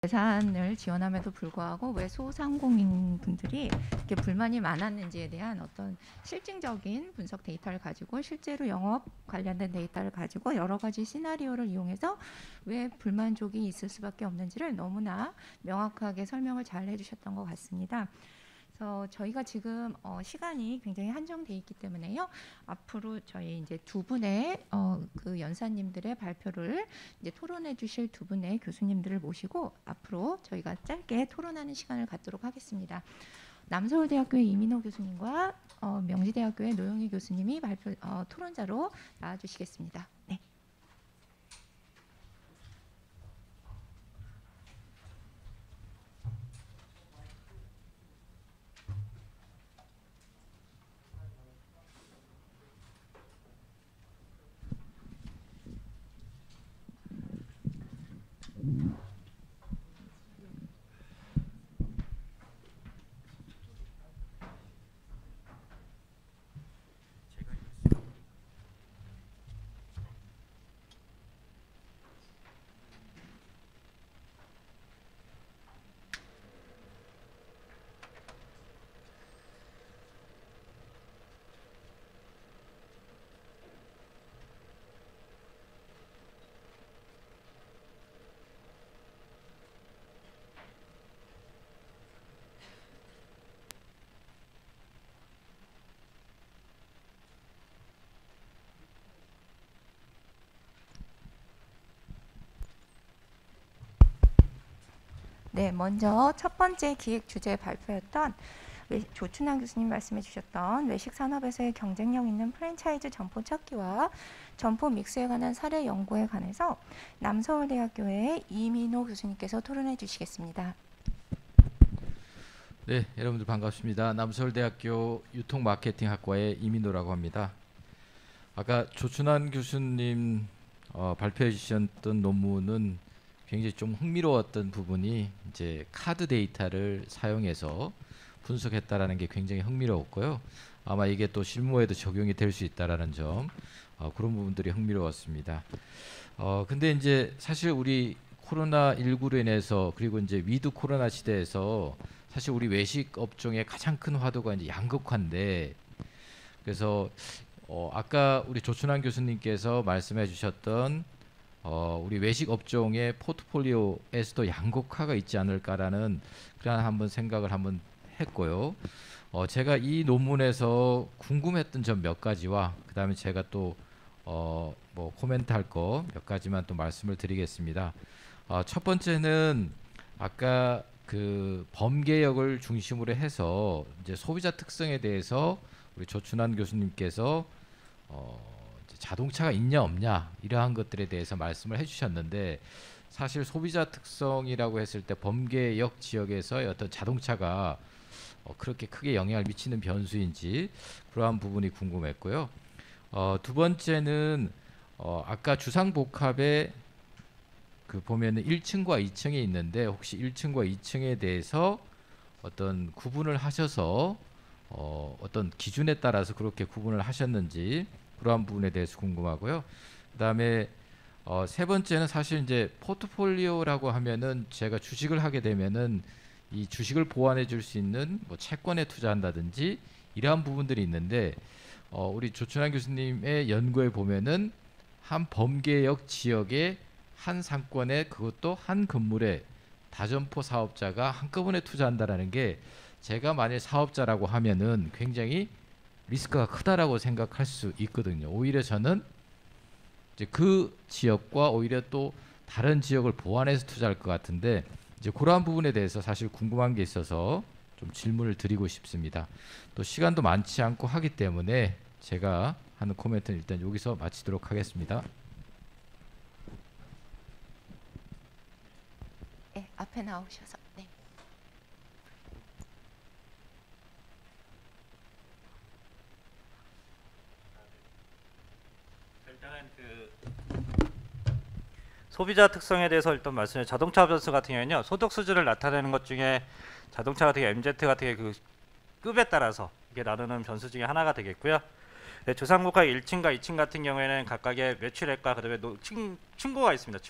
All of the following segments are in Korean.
예산을 지원함에도 불구하고 왜 소상공인 분들이 이렇게 불만이 많았는지에 대한 어떤 실증적인 분석 데이터를 가지고 실제로 영업 관련된 데이터를 가지고 여러 가지 시나리오를 이용해서 왜 불만족이 있을 수밖에 없는지를 너무나 명확하게 설명을 잘 해주셨던 것 같습니다. 그래서 저희가 지금 시간이 굉장히 한정돼 있기 때문에요. 앞으로 저희 이제 두 분의 그 연사님들의 발표를 이제 토론해 주실 두 분의 교수님들을 모시고 앞으로 저희가 짧게 토론하는 시간을 갖도록 하겠습니다. 남서울대학교의 이민호 교수님과 명지대학교의 노영희 교수님이 토론자로 나와주시겠습니다. 네. 네, 먼저 첫 번째 기획 주제 발표였던 조춘환 교수님 말씀해 주셨던 외식 산업에서의 경쟁력 있는 프랜차이즈 점포 찾기와 점포 믹스에 관한 사례 연구에 관해서 남서울대학교의 이민호 교수님께서 토론해 주시겠습니다. 네, 여러분들 반갑습니다. 남서울대학교 유통마케팅학과의 이민호라고 합니다. 아까 조춘환 교수님 발표해 주셨던 논문은 굉장히 좀 흥미로웠던 부분이 이제 카드 데이터를 사용해서 분석했다라는 게 굉장히 흥미로웠고요. 아마 이게 또 실무에도 적용이 될 수 있다라는 점, 그런 부분들이 흥미로웠습니다. 근데 이제 사실 우리 코로나19로 인해서 그리고 이제 위드 코로나 시대에서 사실 우리 외식 업종의 가장 큰 화두가 이제 양극화인데, 그래서 아까 우리 조춘환 교수님께서 말씀해 주셨던 우리 외식 업종의 포트폴리오에서도 양극화가 있지 않을까라는 그런 한번 생각을 한번 했고요. 제가 이 논문에서 궁금했던 점 몇 가지와 그 다음에 제가 또 뭐 코멘트 할 거 몇 가지만 또 말씀을 드리겠습니다. 첫 번째는 아까 그 범계역을 중심으로 해서 이제 소비자 특성에 대해서 우리 조춘환 교수님께서 자동차가 있냐 없냐 이러한 것들에 대해서 말씀을 해주셨는데, 사실 소비자 특성이라고 했을 때 범계역 지역에서의 어떤 자동차가 그렇게 크게 영향을 미치는 변수인지 그러한 부분이 궁금했고요. 두 번째는 아까 주상복합에 그 보면은 1층과 2층에 있는데 혹시 1층과 2층에 대해서 어떤 구분을 하셔서 어떤 기준에 따라서 그렇게 구분을 하셨는지 그러한 부분에 대해서 궁금하고요. 그다음에 세 번째는 사실 이제 포트폴리오라고 하면은 제가 주식을 하게 되면은 이 주식을 보완해 줄 수 있는 뭐 채권에 투자한다든지 이러한 부분들이 있는데, 우리 조춘환 교수님의 연구에 보면은 한 범계역 지역의 한 상권에 그것도 한 건물에 다점포 사업자가 한꺼번에 투자한다라는 게 제가 만약 사업자라고 하면은 굉장히 리스크가 크다라고 생각할 수 있거든요. 오히려 저는 이제 그 지역과 오히려 또 다른 지역을 보완해서 투자할 것 같은데, 이제 그러한 부분에 대해서 사실 궁금한 게 있어서 좀 질문을 드리고 싶습니다. 또 시간도 많지 않고 하기 때문에 제가 하는 코멘트는 일단 여기서 마치도록 하겠습니다. 네, 앞에 나오셔서. 네. 일단은 그 소비자 특성에 대해서 일단 말씀해. 자동차 변수 같은 경우에는요, 소득 수준을 나타내는 것 중에 자동차 같은 게 MZ 같은 게 그 급에 따라서 이게 나누는 변수 중에 하나가 되겠고요. 네, 주상국화 1층과 2층 같은 경우에는 각각의 매출액과 그다음에 층고가 있습니다.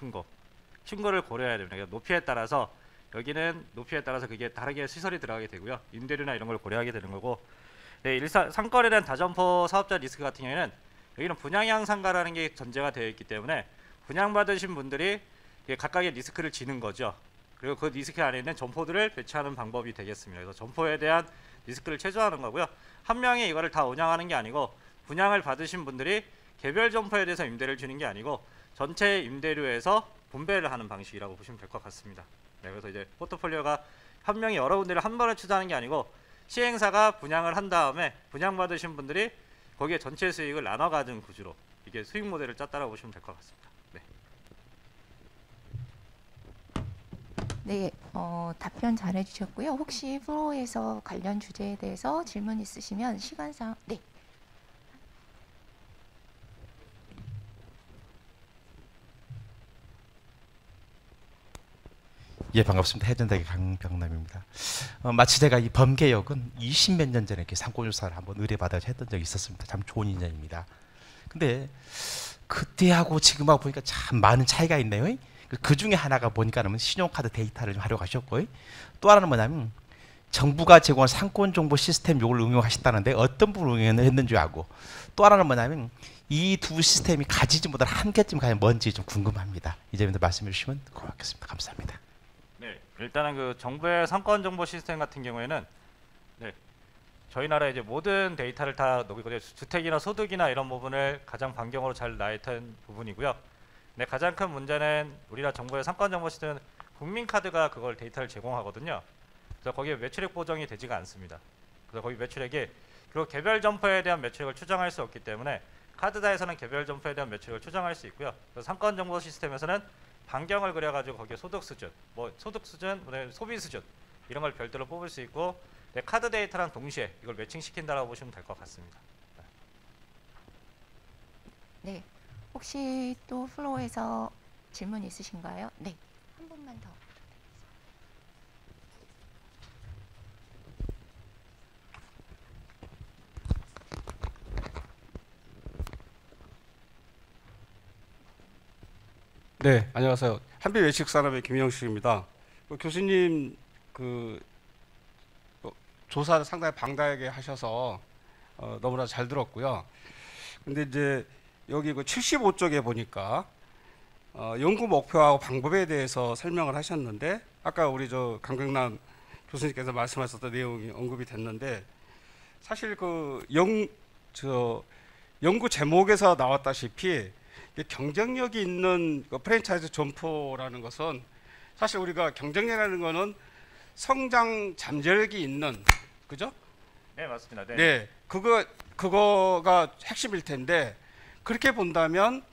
층고를 고려해야 됩니다. 높이에 따라서 여기는 높이에 따라서 그게 다르게 시설이 들어가게 되고요. 임대료나 이런 걸 고려하게 되는 거고, 네, 상권에 대한 다점포 사업자 리스크 같은 경우에는 여기는 분양형 상가라는 게 전제가 되어 있기 때문에 분양받으신 분들이 각각의 리스크를 지는 거죠. 그리고 그 리스크 안에 있는 점포들을 배치하는 방법이 되겠습니다. 그래서 점포에 대한 리스크를 최소화하는 거고요. 한 명이 이거를 다 운영하는 게 아니고 분양을 받으신 분들이 개별 점포에 대해서 임대를 주는 게 아니고 전체 임대료에서 분배를 하는 방식이라고 보시면 될 것 같습니다. 네, 그래서 이제 포트폴리오가 한 명이 여러 군데를 한 번에 투자하는 게 아니고 시행사가 분양을 한 다음에 분양받으신 분들이 거기에 전체 수익을 나눠 가진 구조로 이게 수익 모델을 짰다라고 보시면 될 것 같습니다. 네. 네, 답변 잘 해주셨고요. 혹시 프로에서 관련 주제에 대해서 질문 있으시면 시간상 네. 예, 반갑습니다. 해전대교 강병남입니다. 마치 제가 이 범개혁은 20몇 년 전에 이렇게 상권조사를 한번 의뢰받아서 했던 적이 있었습니다. 참 좋은 인연입니다. 근데 그때하고 지금하고 보니까 참 많은 차이가 있네요. 그 중에 하나가 보니까는 신용카드 데이터를 활용하셨고, 또 하나는 뭐냐면 정부가 제공한 상권 정보 시스템 요걸 응용하셨다는데 어떤 부분을 응용했는지 하고, 또 하나는 뭐냐면 이 두 시스템이 가지지 못한 한계점이 과연 뭔지 좀 궁금합니다. 이 점에 말씀해 주시면 고맙겠습니다. 감사합니다. 네, 일단은 그 정부의 상권 정보 시스템 같은 경우에는 네, 저희 나라의 이제 모든 데이터를 다 녹이고 주택이나 소득이나 이런 부분을 가장 반경으로 잘 나타낸 부분이고요. 네, 가장 큰 문제는 우리나라 정부의 상권 정보 시스템은 국민카드가 그걸 데이터를 제공하거든요. 그래서 거기에 매출액 보정이 되지가 않습니다. 그래서 거기 매출액이 그리고 개별 점포에 대한 매출액을 추정할 수 없기 때문에 카드사에서는 개별 점포에 대한 매출액을 추정할 수 있고요. 그래서 상권 정보 시스템에서는 반경을 그려가지고 거기에 소득 수준, 소득 수준, 소비 수준 이런 걸 별도로 뽑을 수 있고, 네, 카드 데이터랑 동시에 이걸 매칭시킨다라고 보시면 될 것 같습니다. 네, 혹시 또 플로에서 질문 있으신가요? 네, 한 번만 더. 네, 안녕하세요. 한빛외식산업의 김영식입니다. 교수님 조사를 상당히 방대하게 하셔서 너무나 잘 들었고요. 근데 이제 여기 75쪽에 보니까 연구 목표하고 방법에 대해서 설명을 하셨는데, 아까 우리 강병남 교수님께서 말씀하셨던 내용이 언급이 됐는데, 사실 연구 제목에서 나왔다시피 경쟁력이 있는 프랜차이즈 점포라는 것은, 사실 우리가 경쟁력이라는 것은 성장 잠재력이 있는, 그죠? 네, 맞습니다. 네. 네, 그거가 핵심일 텐데, 그렇게 본다면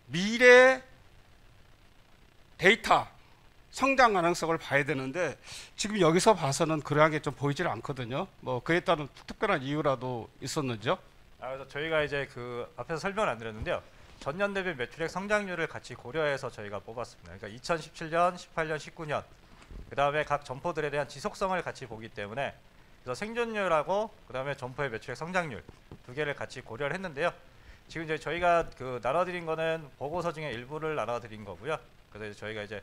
미래 데이터 성장 가능성을 봐야 되는데 지금 여기서 봐서는 그러한 게 좀 보이질 않거든요. 그에 따른 특별한 이유라도 있었는지요? 그래서 저희가 이제 그 앞에서 설명을 안 드렸는데요. 전년 대비 매출액 성장률을 같이 고려해서 저희가 뽑았습니다. 그러니까 2017년, 18년, 19년 그 다음에 각 점포들에 대한 지속성을 같이 보기 때문에, 그래서 생존율하고 그 다음에 점포의 매출액 성장률 두 개를 같이 고려를 했는데요. 지금 이제 저희가 나눠드린 거는 보고서 중에 일부를 나눠드린 거고요. 그래서 이제 저희가 이제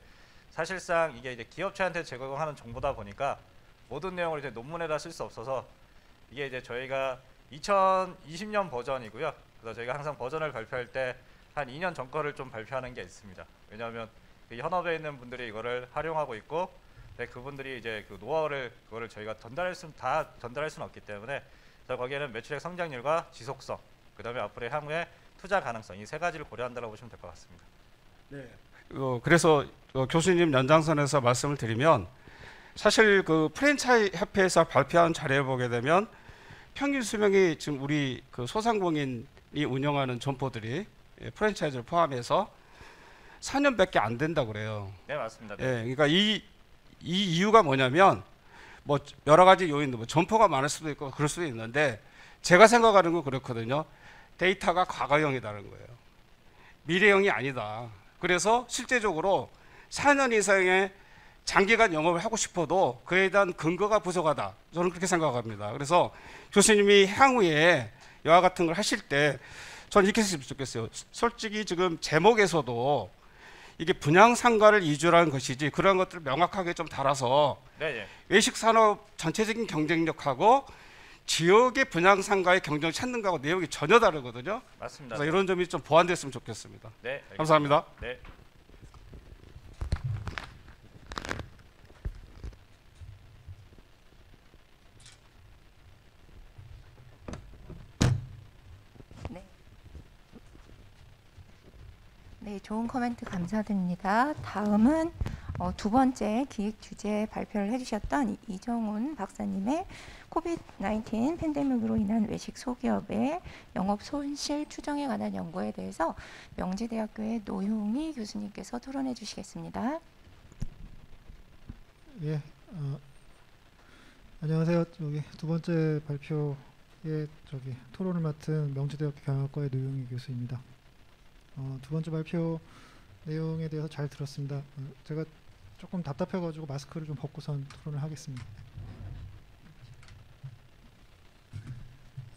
사실상 이게 이제 기업체한테 제공하는 정보다 보니까 모든 내용을 이제 논문에다 쓸 수 없어서 이게 이제 저희가 2020년 버전이고요. 그래서 저희가 항상 버전을 발표할 때 한 2년 전 거를 좀 발표하는 게 있습니다. 왜냐하면 현업에 있는 분들이 이거를 활용하고 있고, 네, 그분들이 이제 그거를 저희가 다 전달할 수는 없기 때문에, 그래서 거기에는 매출액 성장률과 지속성, 그다음에 앞으로의 향후의 투자 가능성, 이 세 가지를 고려한다고 보시면 될 것 같습니다. 네. 그래서 교수님 연장선에서 말씀을 드리면, 사실 프랜차이즈 협회에서 발표한 자료를 보게 되면 평균 수명이 지금 우리 소상공인이 운영하는 점포들이 프랜차이즈를 포함해서 4년밖에 안 된다고 그래요. 네, 맞습니다. 네. 예, 그러니까 이 이유가 뭐냐면 여러 가지 요인도 점포가 많을 수도 있고 그럴 수도 있는데, 제가 생각하는 건 그렇거든요. 데이터가 과거형이라는 거예요. 미래형이 아니다. 그래서 실제적으로 4년 이상의 장기간 영업을 하고 싶어도 그에 대한 근거가 부족하다. 저는 그렇게 생각합니다. 그래서 교수님이 향후에 이와 같은 걸 하실 때 저는 이렇게 했으면 좋겠어요. 솔직히 지금 제목에서도 이게 분양 상가를 이주라는 것이지 그런 것들을 명확하게 좀 달아서 네, 외식 산업 전체적인 경쟁력하고 지역의 분양 상가의 경쟁을 찾는 거하고 내용이 전혀 다르거든요. 맞습니다. 그래서 이런 점이 좀 보완됐으면 좋겠습니다. 네, 알겠습니다. 감사합니다. 네. 네, 좋은 코멘트 감사드립니다. 다음은 두 번째 기획 주제 발표를 해주셨던 이정훈 박사님의 코비드-19 팬데믹으로 인한 외식 소기업의 영업 손실 추정에 관한 연구에 대해서 명지대학교의 노용희 교수님께서 토론해 주시겠습니다. 예, 안녕하세요. 여기 두 번째 발표에 토론을 맡은 명지대학교 경영학과의 노용희 교수입니다. 두 번째 발표 내용에 대해서 잘 들었습니다. 제가 조금 답답해가지고 마스크를 좀 벗고선 토론을 하겠습니다.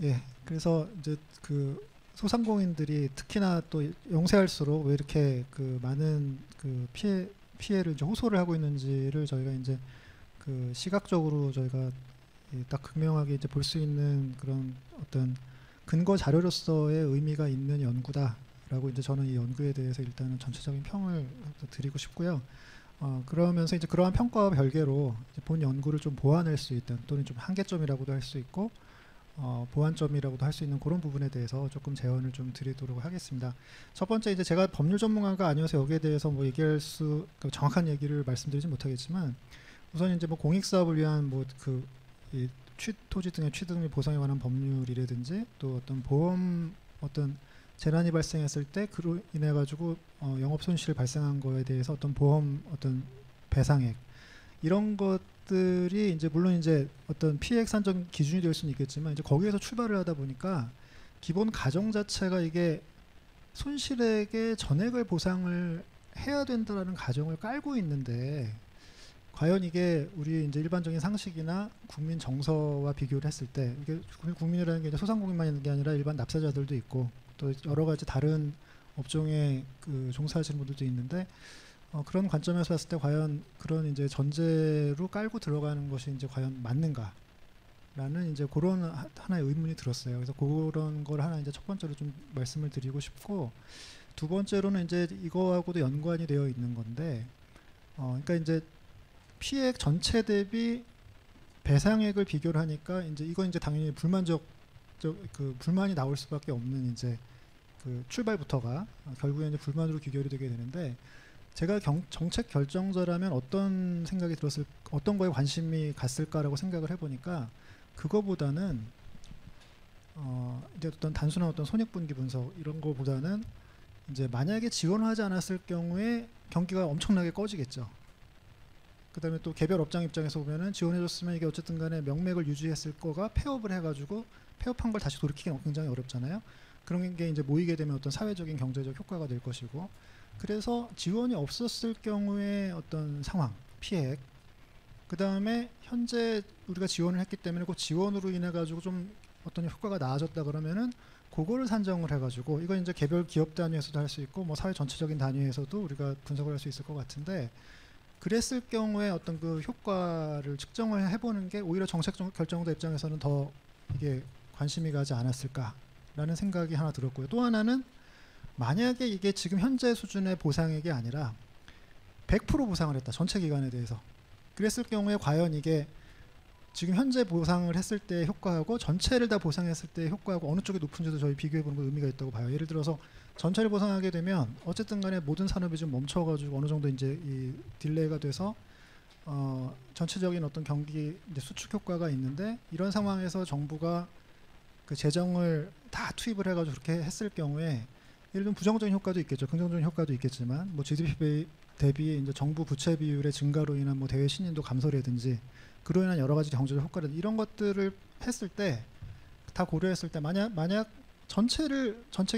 예, 그래서 이제 그 소상공인들이 특히나 또 영세할수록 왜 이렇게 그 많은 그 피해를 이제 호소를 하고 있는지를 저희가 이제 그 시각적으로 저희가 딱 극명하게 이제 볼 수 있는 그런 어떤 근거 자료로서의 의미가 있는 연구다라고 이제 저는 이 연구에 대해서 일단은 전체적인 평을 드리고 싶고요. 그러면서 이제 그러한 평가와 별개로 이제 본 연구를 좀 보완할 수 있던 또는 좀 한계점이라고도 할 수 있고 보완점이라고도 할 수 있는 그런 부분에 대해서 조금 제언을 좀 드리도록 하겠습니다. 첫 번째 이제 제가 법률 전문가가 아니어서 여기에 대해서 뭐 얘기할 수 정확한 얘기를 말씀드리지 못하겠지만 우선 이제 뭐 공익 사업을 위한 뭐 그 토지 등의 취득 및 보상에 관한 법률이라든지 또 어떤 보험 어떤 재난이 발생했을 때 그로 인해 가지고 영업 손실 발생한 거에 대해서 어떤 보험 어떤 배상액 이런 것들이 이제 물론 이제 어떤 피해액 산정 기준이 될 수는 있겠지만 이제 거기에서 출발을 하다 보니까 기본 가정 자체가 이게 손실액의 전액을 보상을 해야 된다라는 가정을 깔고 있는데 과연 이게 우리 이제 일반적인 상식이나 국민 정서와 비교를 했을 때 이게 국민이라는 게 이제 소상공인만 있는 게 아니라 일반 납세자들도 있고 또 여러 가지 다른 업종에 그 종사하시는 분들도 있는데 그런 관점에서 봤을 때 과연 그런 이제 전제로 깔고 들어가는 것이 이제 과연 맞는가라는 이제 그런 하나의 의문이 들었어요. 그래서 그런 걸 하나 이제 첫 번째로 좀 말씀을 드리고 싶고 두 번째로는 이제 이거하고도 연관이 되어 있는 건데 그러니까 이제 피해액 전체 대비 배상액을 비교를 하니까 이제 이건 이제 당연히 그 불만이 나올 수밖에 없는 이제 그 출발부터가 결국에 이제 불만으로 귀결이 되게 되는데 제가 정책 결정자라면 어떤 생각이 들었을 어떤 거에 관심이 갔을까라고 생각을 해보니까 그거보다는 이제 어떤 단순한 어떤 손익분기 분석 이런 거보다는 이제 만약에 지원을 하지 않았을 경우에 경기가 엄청나게 꺼지겠죠. 그다음에 또 개별 업장 입장에서 보면은 지원해줬으면 이게 어쨌든 간에 명맥을 유지했을 거가 폐업을 해가지고 폐업한 걸 다시 돌이키기 굉장히 어렵잖아요. 그런 게 이제 모이게 되면 어떤 사회적인 경제적 효과가 될 것이고 그래서 지원이 없었을 경우에 어떤 상황, 피해 그 다음에 현재 우리가 지원을 했기 때문에 그 지원으로 인해 가지고 좀 어떤 효과가 나아졌다 그러면은 그거를 산정을 해가지고 이건 이제 개별 기업 단위에서도 할 수 있고 뭐 사회 전체적인 단위에서도 우리가 분석을 할 수 있을 것 같은데 그랬을 경우에 어떤 그 효과를 측정을 해보는 게 오히려 정책 결정자 입장에서는 더 이게 관심이 가지 않았을까라는 생각이 하나 들었고요. 또 하나는 만약에 이게 지금 현재 수준의 보상액이 아니라 100% 보상을 했다. 전체 기간에 대해서. 그랬을 경우에 과연 이게 지금 현재 보상을 했을 때의 효과하고 전체를 다 보상했을 때의 효과하고 어느 쪽이 높은지도 저희 비교해보는 거 의미가 있다고 봐요. 예를 들어서 전체를 보상하게 되면 어쨌든 간에 모든 산업이 좀 멈춰가지고 어느 정도 이제 이 딜레이가 돼서 전체적인 어떤 경기 이제 수축 효과가 있는데 이런 상황에서 정부가 그 재정을 다 투입을 해가지고 그렇게 했을 경우에 예를 들면 부정적인 효과도 있겠죠. 긍정적인 효과도 있겠지만 뭐 GDP 대비 이제 정부 부채 비율의 증가로 인한 뭐 대외 신인도 감소라든지 그로 인한 여러 가지 경제적 효과라든지 이런 것들을 했을 때 다 고려했을 때 만약 전체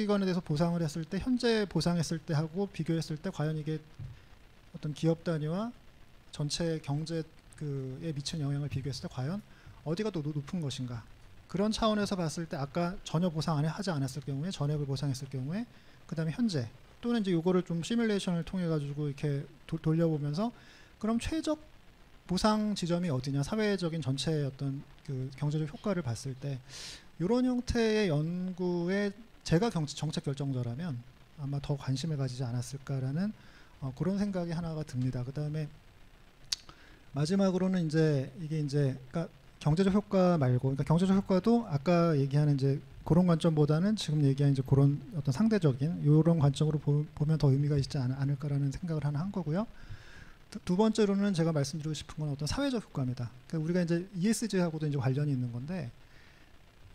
기관에 대해서 보상을 했을 때 현재 보상했을 때 하고 비교했을 때 과연 이게 어떤 기업 단위와 전체 경제에 미치는 영향을 비교했을 때 과연 어디가 더 높은 것인가 그런 차원에서 봤을 때 아까 전혀 보상 하지 않았을 경우에 전액을 보상했을 경우에 그 다음에 현재 또는 이제 요거를 좀 시뮬레이션을 통해 가지고 이렇게 돌려보면서 그럼 최적 보상 지점이 어디냐, 사회적인 전체의 어떤 그 경제적 효과를 봤을 때 이런 형태의 연구에 제가 정책 결정자라면 아마 더 관심을 가지지 않았을까라는 그런 생각이 하나가 듭니다. 그 다음에 마지막으로는 이제 이게 이제 그러니까 경제적 효과 말고, 그러니까 경제적 효과도 아까 얘기하는 이제 그런 관점보다는 지금 얘기한 이제 그런 어떤 상대적인 이런 관점으로 보면 더 의미가 있지 않을까라는 생각을 하나 한 거고요. 두 번째로는 제가 말씀드리고 싶은 건 어떤 사회적 효과입니다. 그러니까 우리가 이제 ESG하고도 이제 관련이 있는 건데,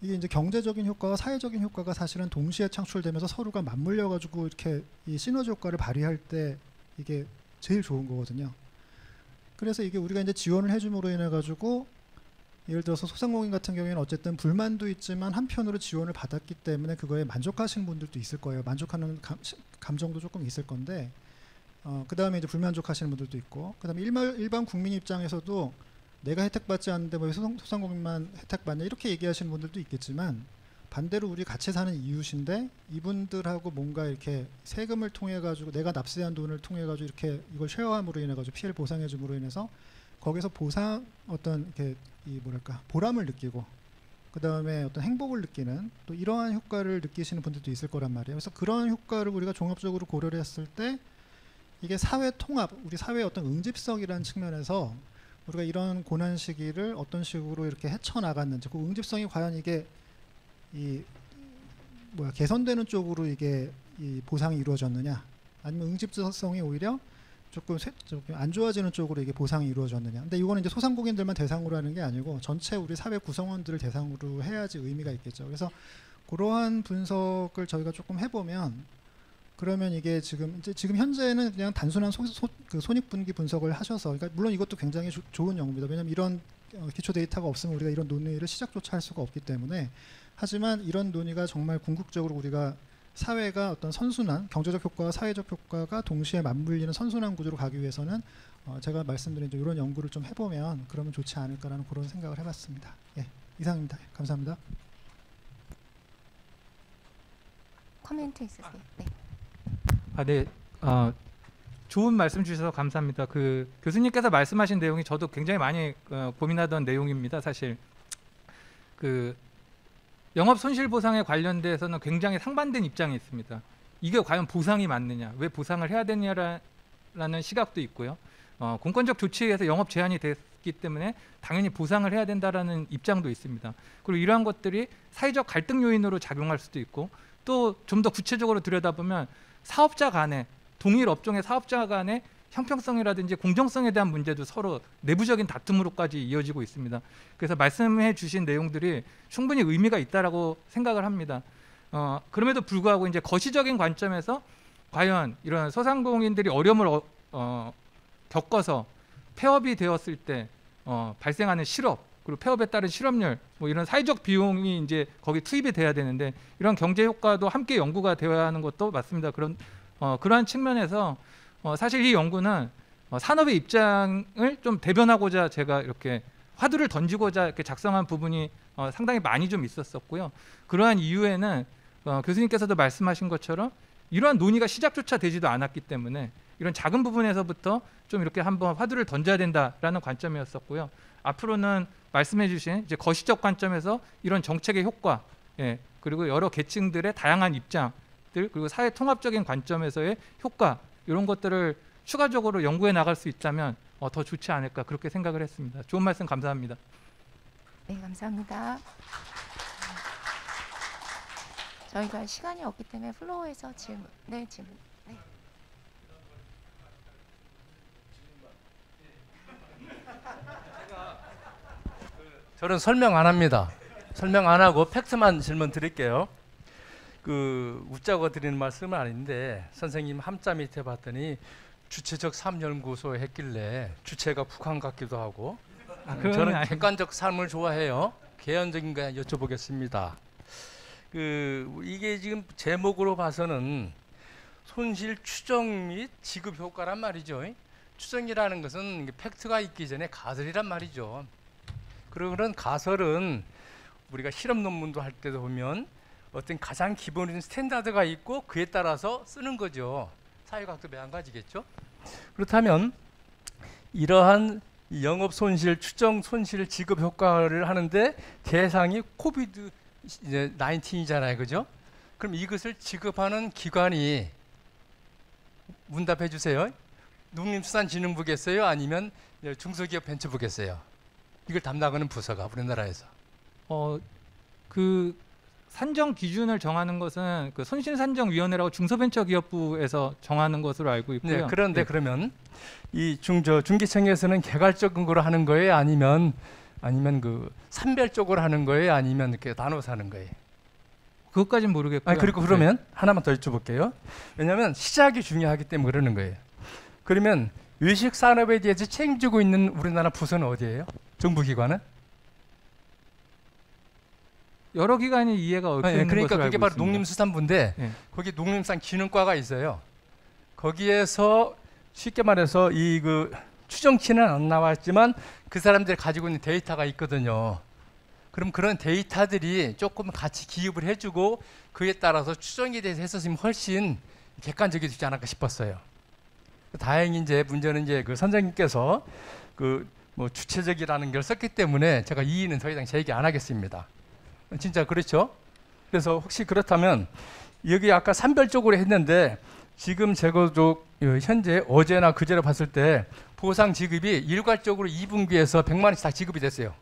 이게 이제 경제적인 효과와 사회적인 효과가 사실은 동시에 창출되면서 서로가 맞물려 가지고 이렇게 이 시너지 효과를 발휘할 때 이게 제일 좋은 거거든요. 그래서 이게 우리가 이제 지원을 해줌으로 인해 가지고 예를 들어서 소상공인 같은 경우에는 어쨌든 불만도 있지만 한편으로 지원을 받았기 때문에 그거에 만족하시는 분들도 있을 거예요. 만족하는 감정도 조금 있을 건데, 그 다음에 이제 불만족하시는 분들도 있고, 그 다음에 일반 국민 입장에서도 내가 혜택받지 않는데 왜 소상공인만 혜택받냐 이렇게 얘기하시는 분들도 있겠지만, 반대로 우리 같이 사는 이웃인데 이분들하고 뭔가 이렇게 세금을 통해 가지고 내가 납세한 돈을 통해 가지고 이렇게 이걸 쉐어함으로 인해 가지고 피해를 보상해 줌으로 인해서 거기서 보상 어떤 이렇게 이 뭐랄까 보람을 느끼고 그 다음에 어떤 행복을 느끼는 또 이러한 효과를 느끼시는 분들도 있을 거란 말이에요. 그래서 그런 효과를 우리가 종합적으로 고려를 했을 때 이게 사회 통합, 우리 사회의 어떤 응집성이라는 측면에서 우리가 이런 고난 시기를 어떤 식으로 이렇게 헤쳐나갔는지, 그 응집성이 과연 이게 이 뭐야 개선되는 쪽으로 이게 이 보상이 이루어졌느냐, 아니면 응집성이 오히려 조금 안 좋아지는 쪽으로 이게 보상이 이루어졌느냐. 근데 이거는 이제 소상공인들만 대상으로 하는 게 아니고 전체 우리 사회 구성원들을 대상으로 해야지 의미가 있겠죠. 그래서 그러한 분석을 저희가 조금 해보면, 그러면 이게 지금 현재는 그냥 단순한 그 손익분기 분석을 하셔서, 그러니까 물론 이것도 굉장히 좋은 연구입니다. 왜냐하면 이런 기초 데이터가 없으면 우리가 이런 논의를 시작조차 할 수가 없기 때문에. 하지만 이런 논의가 정말 궁극적으로 우리가 사회가 어떤 선순환, 경제적 효과와 사회적 효과가 동시에 맞물리는 선순환 구조로 가기 위해서는 제가 말씀드린 이런 연구를 좀 해보면 그러면 좋지 않을까라는 그런 생각을 해봤습니다. 예, 이상입니다. 감사합니다. 코멘트 있으세요? 네. 네. 좋은 말씀 주셔서 감사합니다. 그 교수님께서 말씀하신 내용이 저도 굉장히 많이 고민하던 내용입니다. 사실 그 영업 손실 보상에 관련돼서는 굉장히 상반된 입장이 있습니다. 이게 과연 보상이 맞느냐, 왜 보상을 해야 되냐라는 시각도 있고요. 공권적 조치에 의해서 영업 제한이 됐기 때문에 당연히 보상을 해야 된다라는 입장도 있습니다. 그리고 이러한 것들이 사회적 갈등 요인으로 작용할 수도 있고, 또 좀 더 구체적으로 들여다보면 사업자 간에, 동일 업종의 사업자 간의 형평성이라든지 공정성에 대한 문제도 서로 내부적인 다툼으로까지 이어지고 있습니다. 그래서 말씀해 주신 내용들이 충분히 의미가 있다라고 생각을 합니다. 그럼에도 불구하고 이제 거시적인 관점에서 과연 이런 소상공인들이 어려움을 겪어서 폐업이 되었을 때 발생하는 실업, 그리고 폐업에 따른 실업률, 뭐 이런 사회적 비용이 이제 거기 투입이 돼야 되는데, 이런 경제 효과도 함께 연구가 되어야 하는 것도 맞습니다. 그러한 측면에서 사실 이 연구는 산업의 입장을 좀 대변하고자 제가 이렇게 화두를 던지고자 이렇게 작성한 부분이 상당히 많이 좀 있었었고요. 그러한 이유에는 교수님께서도 말씀하신 것처럼 이러한 논의가 시작조차 되지도 않았기 때문에 이런 작은 부분에서부터 좀 이렇게 한번 화두를 던져야 된다라는 관점이었었고요. 앞으로는 말씀해 주신 이제 거시적 관점에서 이런 정책의 효과, 그리고 여러 계층들의 다양한 입장들, 그리고 사회 통합적인 관점에서의 효과, 이런 것들을 추가적으로 연구해 나갈 수 있다면 더 좋지 않을까, 그렇게 생각을 했습니다. 좋은 말씀 감사합니다. 네, 감사합니다. 저희가 시간이 없기 때문에 플로어에서 질문. 네. 저는 설명 안 합니다. 설명 안 하고 팩트만 질문 드릴게요. 그 웃자고 드리는 말씀은 아닌데, 선생님 함자 밑에 봤더니 주체적 삶 연구소 했길래 주체가 북한 같기도 하고, 저는 객관적 삶을 좋아해요. 개연적인 거 여쭤보겠습니다. 이게 지금 제목으로 봐서는 손실 추정 및 지급 효과란 말이죠. 추정이라는 것은 팩트가 있기 전에 가설이란 말이죠. 그런 가설은 우리가 실험 논문도 할 때도 보면 어떤 가장 기본적인 스탠다드가 있고 그에 따라서 쓰는 거죠. 사회과학도 마찬가지겠죠. 그렇다면 이러한 이 영업 손실, 추정 손실 지급 효과를 하는데 대상이 코비드 19이잖아요, 그죠? 그럼 이것을 지급하는 기관이 문답해 주세요. 농림수산진흥부겠어요? 아니면 중소기업벤처부겠어요? 이걸 담당하는 부서가 우리나라에서. 그 산정 기준을 정하는 것은 그 손실산정위원회라고 중소벤처기업부에서 정하는 것으로 알고 있고요. 네, 그런데 그러면 이 중기청에서는 개괄적 근거로 하는 거예요? 아니면 그 산별적으로 하는 거예요? 아니면 이렇게 나눠서 하는 거예요? 그것까지는 모르겠고요. 그리고 그러면 하나만 더 여쭤볼게요. 왜냐하면 시작이 중요하기 때문에 그러는 거예요. 그러면 외식 산업에 대해서 책임지고 있는 우리나라 부서는 어디예요? 정부기관은? 여러 기관이 이해가 얽혀 있는 그러니까 것으로 그게 알고 바로 있습니다. 농림수산부인데 네. 거기 농림수산기능과가 있어요. 거기에서 쉽게 말해서 이 그 추정치는 안 나왔지만 그 사람들이 가지고 있는 데이터가 있거든요. 그럼 그런 데이터들이 조금 같이 기입을 해주고 그에 따라서 추정에 대해서 했었으면 훨씬 객관적이 되지 않을까 싶었어요. 다행히 이제 문제는 이제 그 선생님께서 그 뭐 주체적이라는 걸 썼기 때문에 제가 이의는 더 이상 제기 안 하겠습니다. 진짜 그렇죠? 그래서 혹시 그렇다면 여기 아까 산별적으로 했는데 지금 제가 현재 어제나 그제로 봤을 때 보상 지급이 일괄적으로 2분기에서 100만 원씩 다 지급이 됐어요.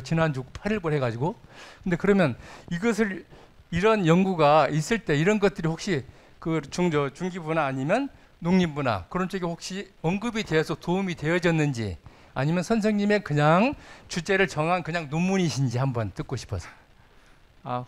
지난주 8일분 해가지고. 근데 그러면 이것을 이런 연구가 있을 때 이런 것들이 혹시 그 중기부나 아니면 농림부나 그런 쪽에 혹시 언급이 되어서 도움이 되어졌는지 아니면 선생님의 그냥 주제를 정한 그냥 논문이신지 한번 듣고 싶어서.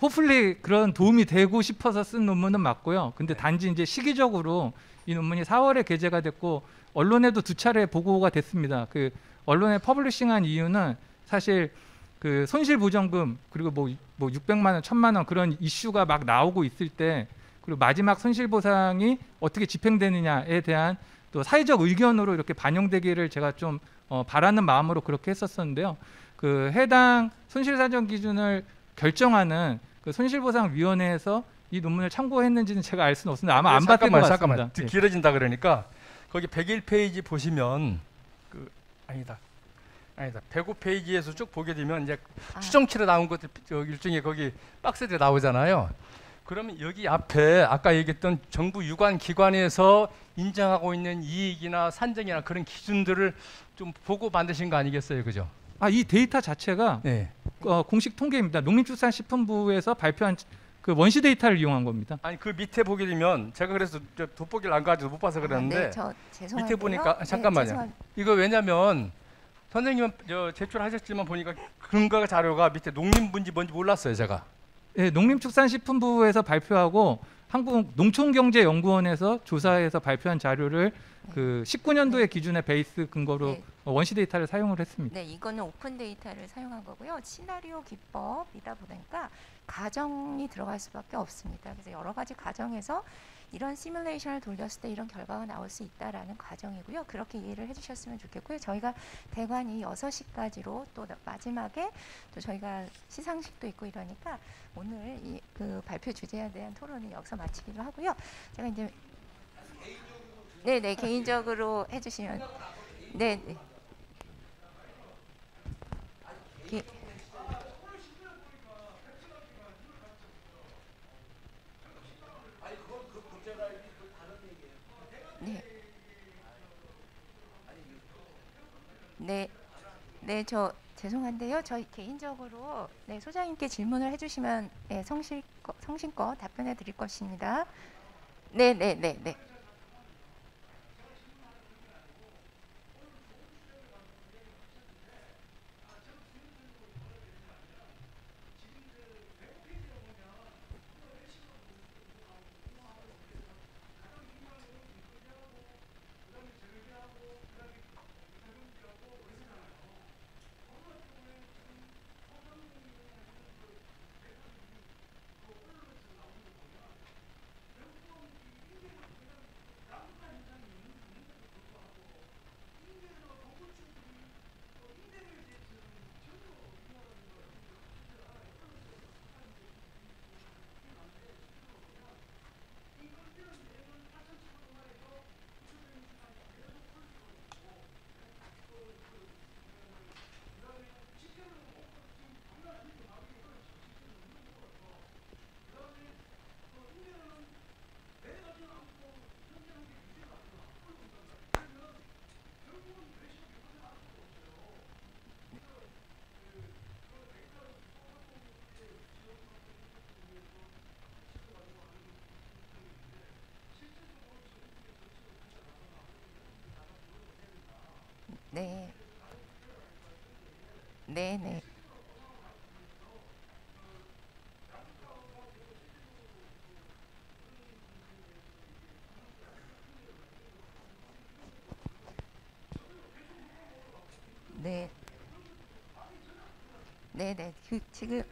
호플리 그런 도움이 되고 싶어서 쓴 논문은 맞고요. 근데 단지 이제 시기적으로 이 논문이 4월에 게재가 됐고 언론에도 2차례 보고가 됐습니다. 그 언론에 퍼블리싱한 이유는 사실 그 손실보전금 그리고 뭐 600만 원, 1000만 원 그런 이슈가 막 나오고 있을 때 그리고 마지막 손실보상이 어떻게 집행되느냐에 대한 또 사회적 의견으로 이렇게 반영되기를 제가 좀 바라는 마음으로 그렇게 했었었는데요. 그 해당 손실산정 기준을 결정하는 그 손실보상위원회에서 이 논문을 참고했는지는 제가 알 수는 없습니다. 아마 안 봤을 것 같습니다. 잠깐만. 길어진다 그러니까 거기 101페이지 보시면 아니다. 105페이지에서 쭉 보게 되면 이제 추정치로 나온 것들 일종의 거기 박스들이 나오잖아요. 그러면 여기 앞에 아까 얘기했던 정부 유관 기관에서 인정하고 있는 이익이나 산정이나 그런 기준들을 좀 보고 만드신 거 아니겠어요, 그죠? 이 데이터 자체가 네. 공식 통계입니다. 농림축산식품부에서 발표한 그 원시 데이터를 이용한 겁니다. 아니 그 밑에 보게 되면 제가 그래서 돋보기를 안 가지고 못 봐서 그랬는데 네, 저 죄송한데요. 밑에 보니까 잠깐만요. 네, 이거 왜냐면 선생님은 제출하셨지만 보니까 근거 자료가 밑에 농림부인지 뭔지 몰랐어요, 제가. 네, 농림축산식품부에서 발표하고 한국농촌경제연구원에서 조사해서 발표한 자료를 그 19년도의 기준의 베이스 근거로 네. 원시 데이터를 사용을 했습니다. 네, 이거는 오픈 데이터를 사용한 거고요. 시나리오 기법이다 보니까 가정이 들어갈 수밖에 없습니다. 그래서 여러 가지 가정에서 이런 시뮬레이션을 돌렸을 때 이런 결과가 나올 수 있다라는 과정이고요. 그렇게 이해를 해주셨으면 좋겠고요. 저희가 대관이 6시까지로 또 마지막에 또 저희가 시상식도 있고 이러니까 오늘 이 그 발표 주제에 대한 토론은 여기서 마치기로 하고요. 제가 이제 네네 개인적으로 해주시면 네네. 네, 저 죄송한데요. 저희 개인적으로 소장님께 질문을 해주시면 성심껏 답변해 드릴 것입니다. 네. 네. 네, 네. 네. 네, 네. 지금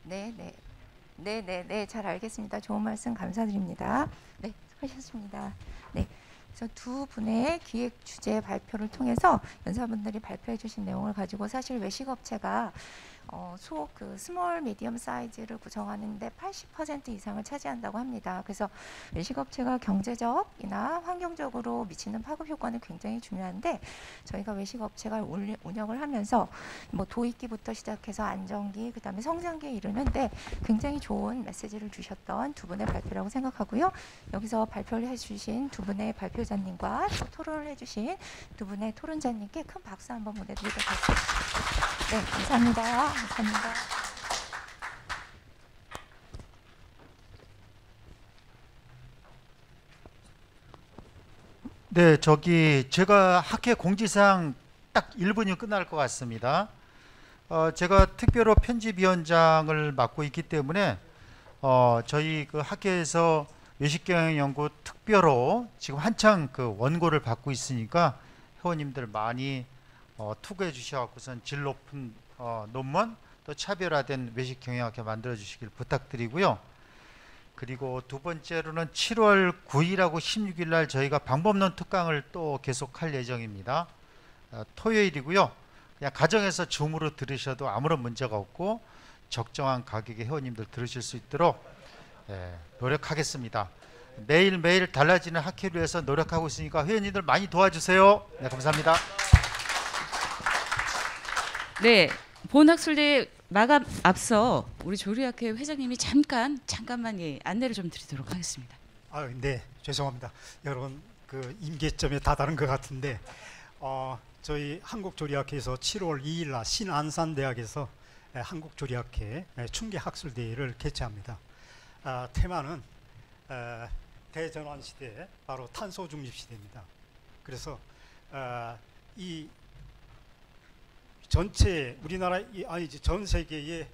네, 네. 네, 네, 네, 잘 알겠습니다. 좋은 말씀 감사드립니다. 네, 수고하셨습니다. 네, 그래서 두 분의 기획 주제 발표를 통해서 연사분들이 발표해 주신 내용을 가지고 사실 외식업체가 스몰 미디엄 사이즈를 구성하는데 80% 이상을 차지한다고 합니다. 그래서 외식업체가 경제적이나 환경적으로 미치는 파급 효과는 굉장히 중요한데 저희가 외식업체가 운영을 하면서 뭐 도입기부터 시작해서 안정기, 그다음에 성장기에 이르는데 굉장히 좋은 메시지를 주셨던 두 분의 발표라고 생각하고요. 여기서 발표를 해주신 두 분의 발표자님과 또 토론을 해주신 두 분의 토론자님께 큰 박수 한번 보내드리도록 하겠습니다. 네, 감사합니다. 감사합니다. 네, 제가 학회 공지사항 딱 1분이면 끝날 것 같습니다. 제가 특별호 편집위원장을 맡고 있기 때문에 저희 그 학회에서 외식경영연구 특별호 지금 한창 그 원고를 받고 있으니까 회원님들 많이 투구해 주셔갖고선 질 높은 논문 또 차별화된 외식경영학회 만들어 주시길 부탁드리고요. 그리고 두 번째로는 7월 9일하고 16일 날 저희가 방법론 특강을 또 계속할 예정입니다. 토요일이고요. 그냥 가정에서 줌으로 들으셔도 아무런 문제가 없고 적정한 가격에 회원님들 들으실 수 있도록 노력하겠습니다. 매일매일 달라지는 학회를 위해서 노력하고 있으니까 회원님들 많이 도와주세요. 네, 감사합니다. 네, 본학술대 마감 앞서 우리 조리학회 회장님이 잠깐만 안내를 좀 드리도록 하겠습니다. 네, 죄송합니다. 여러분 그 임계점에 다다른 것 같은데 저희 한국조리학회에서 7월 2일 날 신안산대학에서 한국조리학회 춘계학술대회를 개최합니다. 테마는 대전환 시대, 바로 탄소 중립 시대입니다. 그래서 이 전체 우리나라 아니지 전 세계의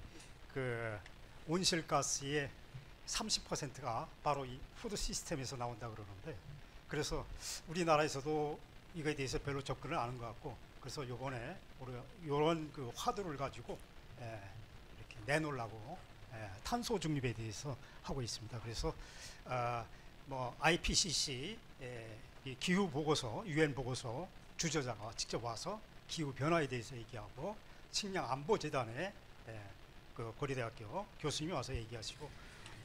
그 온실가스의 30%가 바로 이 푸드 시스템에서 나온다 그러는데, 그래서 우리나라에서도 이거에 대해서 별로 접근을 안 한 것 같고, 그래서 요번에 우리 요런 그 화두를 가지고 이렇게 내놓으려고 탄소 중립에 대해서 하고 있습니다. 그래서 뭐 IPCC 이 기후 보고서, UN 보고서 주저자가 직접 와서 기후 변화에 대해서 얘기하고, 식량 안보 재단에 그 고려대학교 교수님이 와서 얘기하시고,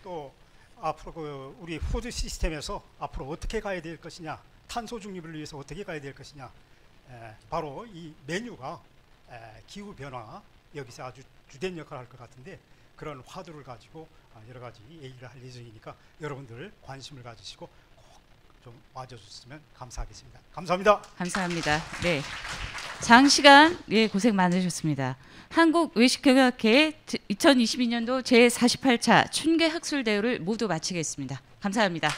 또 앞으로 그 우리 푸드 시스템에서 앞으로 어떻게 가야 될 것이냐, 탄소 중립을 위해서 어떻게 가야 될 것이냐, 바로 이 메뉴가 기후 변화 여기서 아주 주된 역할을 할 것 같은데, 그런 화두를 가지고 여러 가지 얘기를 할 예정이니까 여러분들 관심을 가지시고 꼭 좀 와주셨으면 감사하겠습니다. 감사합니다. 감사합니다. 네, 장시간 고생 많으셨습니다. 한국외식경영학회 2022년도 제48차 춘계학술대회를 모두 마치겠습니다. 감사합니다.